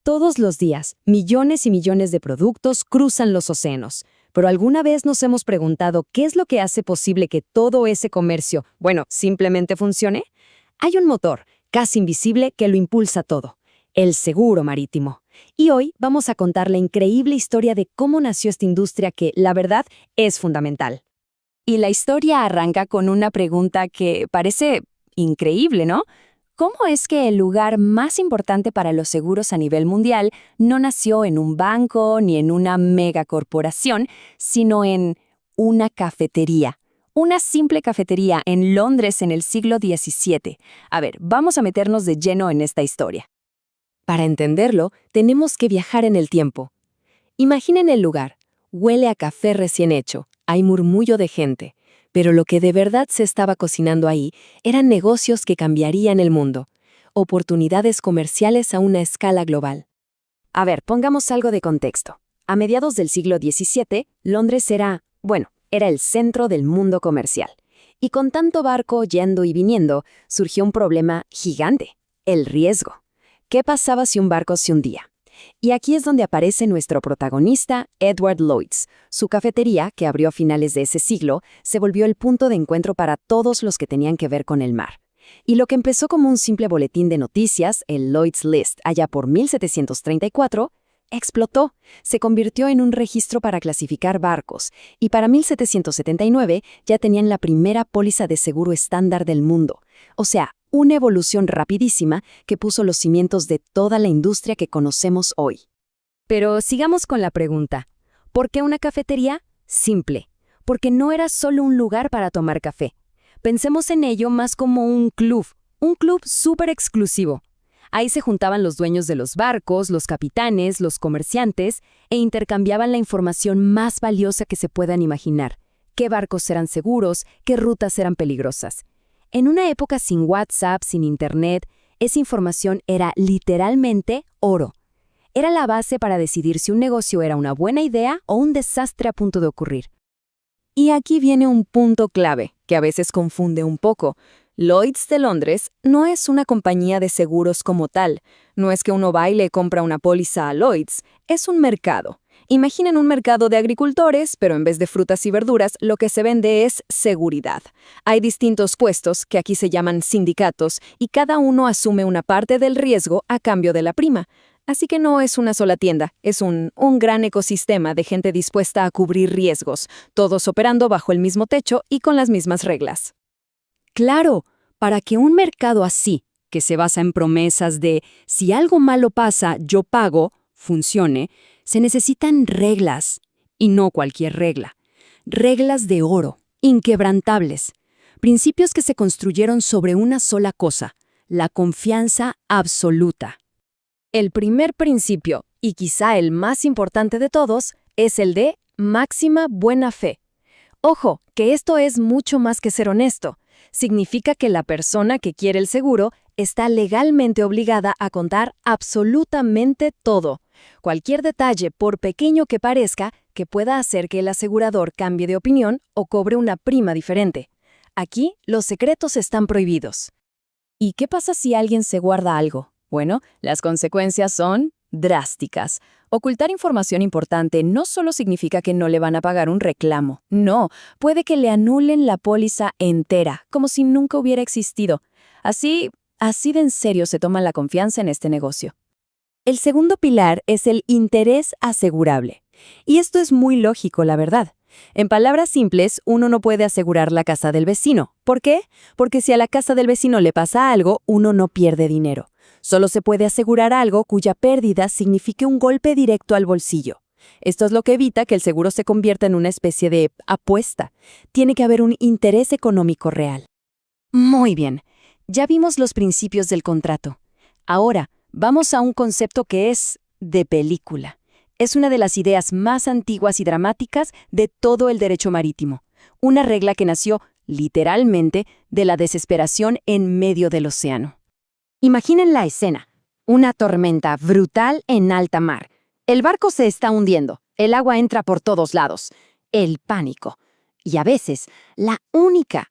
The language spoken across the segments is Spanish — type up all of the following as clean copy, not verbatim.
Todos los días, millones y millones de productos cruzan los océanos. Pero ¿alguna vez nos hemos preguntado qué es lo que hace posible que todo ese comercio, simplemente funcione? Hay un motor, casi invisible, que lo impulsa todo: el seguro marítimo. Y hoy vamos a contar la increíble historia de cómo nació esta industria que, la verdad, es fundamental. Y la historia arranca con una pregunta que parece increíble, ¿no? ¿Cómo es que el lugar más importante para los seguros a nivel mundial no nació en un banco ni en una megacorporación, sino en una cafetería? Una simple cafetería en Londres en el siglo XVII. A ver, vamos a meternos de lleno en esta historia. Para entenderlo, tenemos que viajar en el tiempo. Imaginen el lugar. Huele a café recién hecho, hay murmullo de gente, pero lo que de verdad se estaba cocinando ahí eran negocios que cambiarían el mundo, oportunidades comerciales a una escala global. A ver, pongamos algo de contexto. A mediados del siglo XVII, Londres era el centro del mundo comercial. Y con tanto barco yendo y viniendo, surgió un problema gigante: el riesgo. ¿Qué pasaba si un barco se hundía? Y aquí es donde aparece nuestro protagonista, Edward Lloyd's. Su cafetería, que abrió a finales de ese siglo, se volvió el punto de encuentro para todos los que tenían que ver con el mar. Y lo que empezó como un simple boletín de noticias, el Lloyd's List, allá por 1734, explotó. Se convirtió en un registro para clasificar barcos, y para 1779 ya tenían la primera póliza de seguro estándar del mundo. O sea, una evolución rapidísima que puso los cimientos de toda la industria que conocemos hoy. Pero sigamos con la pregunta: ¿por qué una cafetería? Simple, porque no era solo un lugar para tomar café. Pensemos en ello más como un club súper exclusivo. Ahí se juntaban los dueños de los barcos, los capitanes, los comerciantes, e intercambiaban la información más valiosa que se puedan imaginar: qué barcos eran seguros, qué rutas eran peligrosas. En una época sin WhatsApp, sin Internet, esa información era literalmente oro. Era la base para decidir si un negocio era una buena idea o un desastre a punto de ocurrir. Y aquí viene un punto clave, que a veces confunde un poco. Lloyd's de Londres no es una compañía de seguros como tal. No es que uno va y le compra una póliza a Lloyd's, es un mercado. Imaginen un mercado de agricultores, pero en vez de frutas y verduras, lo que se vende es seguridad. Hay distintos puestos, que aquí se llaman sindicatos, y cada uno asume una parte del riesgo a cambio de la prima. Así que no es una sola tienda, es un gran ecosistema de gente dispuesta a cubrir riesgos, todos operando bajo el mismo techo y con las mismas reglas. Claro, para que un mercado así, que se basa en promesas de si algo malo pasa, yo pago, funcione, se necesitan reglas, y no cualquier regla. Reglas de oro, inquebrantables. Principios que se construyeron sobre una sola cosa: la confianza absoluta. El primer principio, y quizá el más importante de todos, es el de máxima buena fe. Ojo, que esto es mucho más que ser honesto. Significa que la persona que quiere el seguro está legalmente obligada a contar absolutamente todo. Cualquier detalle, por pequeño que parezca, que pueda hacer que el asegurador cambie de opinión o cobre una prima diferente. Aquí, los secretos están prohibidos. ¿Y qué pasa si alguien se guarda algo? Bueno, las consecuencias son drásticas. Ocultar información importante no solo significa que no le van a pagar un reclamo, no, puede que le anulen la póliza entera, como si nunca hubiera existido. Así de en serio se toma la confianza en este negocio. El segundo pilar es el interés asegurable. Y esto es muy lógico, la verdad. En palabras simples, uno no puede asegurar la casa del vecino. ¿Por qué? Porque si a la casa del vecino le pasa algo, uno no pierde dinero. Solo se puede asegurar algo cuya pérdida signifique un golpe directo al bolsillo. Esto es lo que evita que el seguro se convierta en una especie de apuesta. Tiene que haber un interés económico real. Muy bien, ya vimos los principios del contrato. Ahora, vamos a un concepto que es de película. Es una de las ideas más antiguas y dramáticas de todo el derecho marítimo. Una regla que nació, literalmente, de la desesperación en medio del océano. Imaginen la escena: una tormenta brutal en alta mar. El barco se está hundiendo, el agua entra por todos lados. El pánico. Y a veces, la única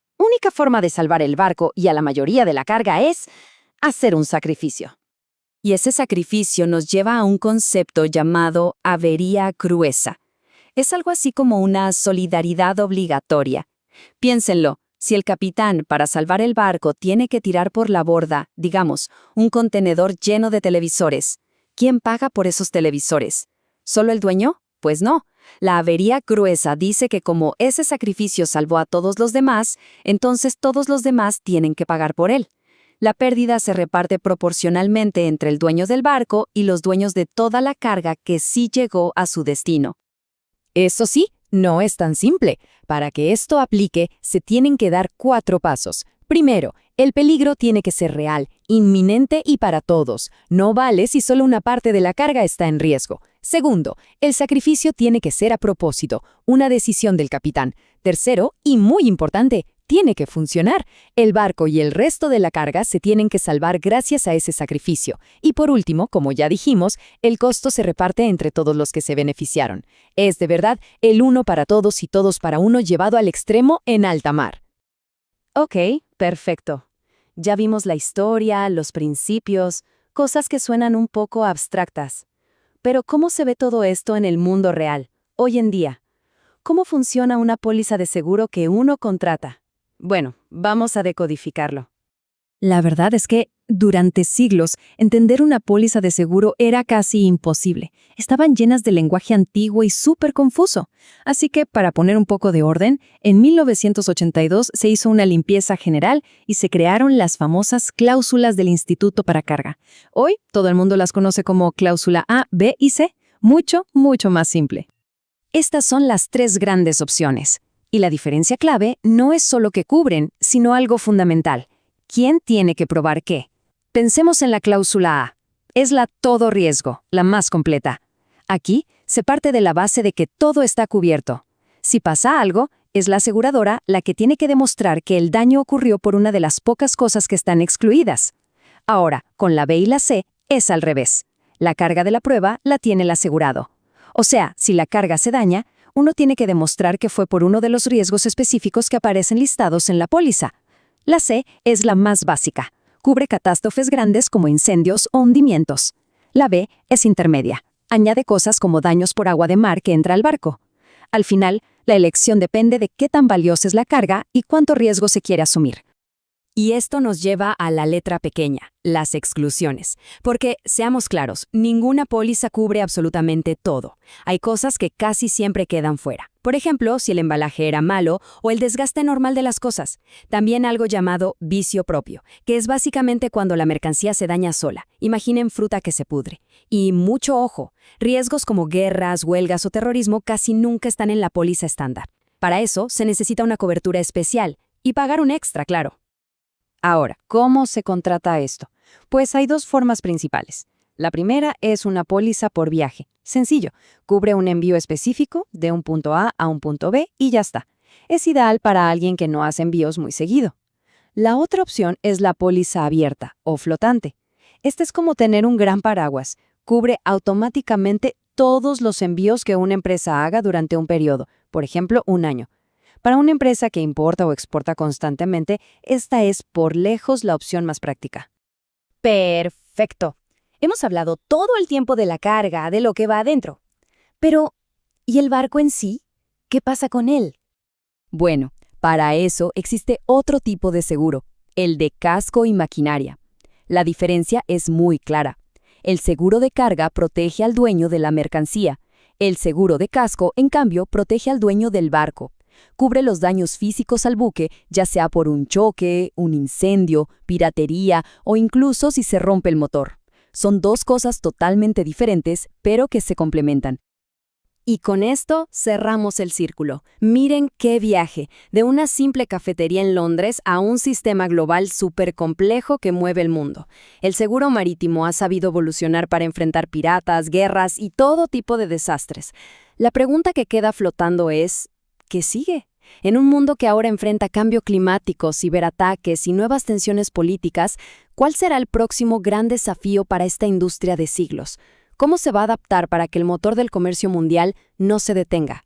forma de salvar el barco y a la mayoría de la carga es hacer un sacrificio. Y ese sacrificio nos lleva a un concepto llamado avería cruesa. Es algo así como una solidaridad obligatoria. Piénsenlo, si el capitán, para salvar el barco, tiene que tirar por la borda, digamos, un contenedor lleno de televisores, ¿quién paga por esos televisores? ¿Solo el dueño? Pues no. La avería cruesa dice que como ese sacrificio salvó a todos los demás, entonces todos los demás tienen que pagar por él. La pérdida se reparte proporcionalmente entre el dueño del barco y los dueños de toda la carga que sí llegó a su destino. Eso sí, no es tan simple. Para que esto aplique, se tienen que dar 4 pasos. Primero, el peligro tiene que ser real, inminente y para todos. No vale si solo una parte de la carga está en riesgo. Segundo, el sacrificio tiene que ser a propósito, una decisión del capitán. Tercero, y muy importante, tiene que funcionar. El barco y el resto de la carga se tienen que salvar gracias a ese sacrificio. Y por último, como ya dijimos, el costo se reparte entre todos los que se beneficiaron. Es de verdad el uno para todos y todos para uno llevado al extremo en alta mar. Ok, perfecto. Ya vimos la historia, los principios, cosas que suenan un poco abstractas. Pero ¿cómo se ve todo esto en el mundo real, hoy en día? ¿Cómo funciona una póliza de seguro que uno contrata? Bueno, vamos a decodificarlo. La verdad es que, durante siglos, entender una póliza de seguro era casi imposible. Estaban llenas de lenguaje antiguo y súper confuso. Así que, para poner un poco de orden, en 1982 se hizo una limpieza general y se crearon las famosas cláusulas del Instituto para Carga. Hoy, todo el mundo las conoce como cláusula A, B y C. Mucho, mucho más simple. Estas son las 3 grandes opciones. Y la diferencia clave no es solo que cubren, sino algo fundamental. ¿Quién tiene que probar qué? Pensemos en la cláusula A. Es la todo riesgo, la más completa. Aquí se parte de la base de que todo está cubierto. Si pasa algo, es la aseguradora la que tiene que demostrar que el daño ocurrió por una de las pocas cosas que están excluidas. Ahora, con la B y la C, es al revés. La carga de la prueba la tiene el asegurado. O sea, si la carga se daña, uno tiene que demostrar que fue por uno de los riesgos específicos que aparecen listados en la póliza. La C es la más básica. Cubre catástrofes grandes como incendios o hundimientos. La B es intermedia. Añade cosas como daños por agua de mar que entra al barco. Al final, la elección depende de qué tan valiosa es la carga y cuánto riesgo se quiere asumir. Y esto nos lleva a la letra pequeña, las exclusiones. Porque, seamos claros, ninguna póliza cubre absolutamente todo. Hay cosas que casi siempre quedan fuera. Por ejemplo, si el embalaje era malo o el desgaste normal de las cosas. También algo llamado vicio propio, que es básicamente cuando la mercancía se daña sola. Imaginen fruta que se pudre. Y mucho ojo, riesgos como guerras, huelgas o terrorismo casi nunca están en la póliza estándar. Para eso se necesita una cobertura especial y pagar un extra, claro. Ahora, ¿cómo se contrata esto? Pues hay 2 formas principales. La primera es una póliza por viaje. Sencillo, cubre un envío específico de un punto A a un punto B y ya está. Es ideal para alguien que no hace envíos muy seguido. La otra opción es la póliza abierta o flotante. Este es como tener un gran paraguas. Cubre automáticamente todos los envíos que una empresa haga durante un periodo, por ejemplo, un año. Para una empresa que importa o exporta constantemente, esta es por lejos la opción más práctica. Perfecto. Hemos hablado todo el tiempo de la carga, de lo que va adentro. Pero, ¿y el barco en sí? ¿Qué pasa con él? Bueno, para eso existe otro tipo de seguro, el de casco y maquinaria. La diferencia es muy clara. El seguro de carga protege al dueño de la mercancía. El seguro de casco, en cambio, protege al dueño del barco. Cubre los daños físicos al buque, ya sea por un choque, un incendio, piratería o incluso si se rompe el motor. Son 2 cosas totalmente diferentes, pero que se complementan. Y con esto cerramos el círculo. Miren qué viaje, de una simple cafetería en Londres a un sistema global súper complejo que mueve el mundo. El seguro marítimo ha sabido evolucionar para enfrentar piratas, guerras y todo tipo de desastres. La pregunta que queda flotando es, ¿qué sigue? En un mundo que ahora enfrenta cambio climático, ciberataques y nuevas tensiones políticas, ¿cuál será el próximo gran desafío para esta industria de siglos? ¿Cómo se va a adaptar para que el motor del comercio mundial no se detenga?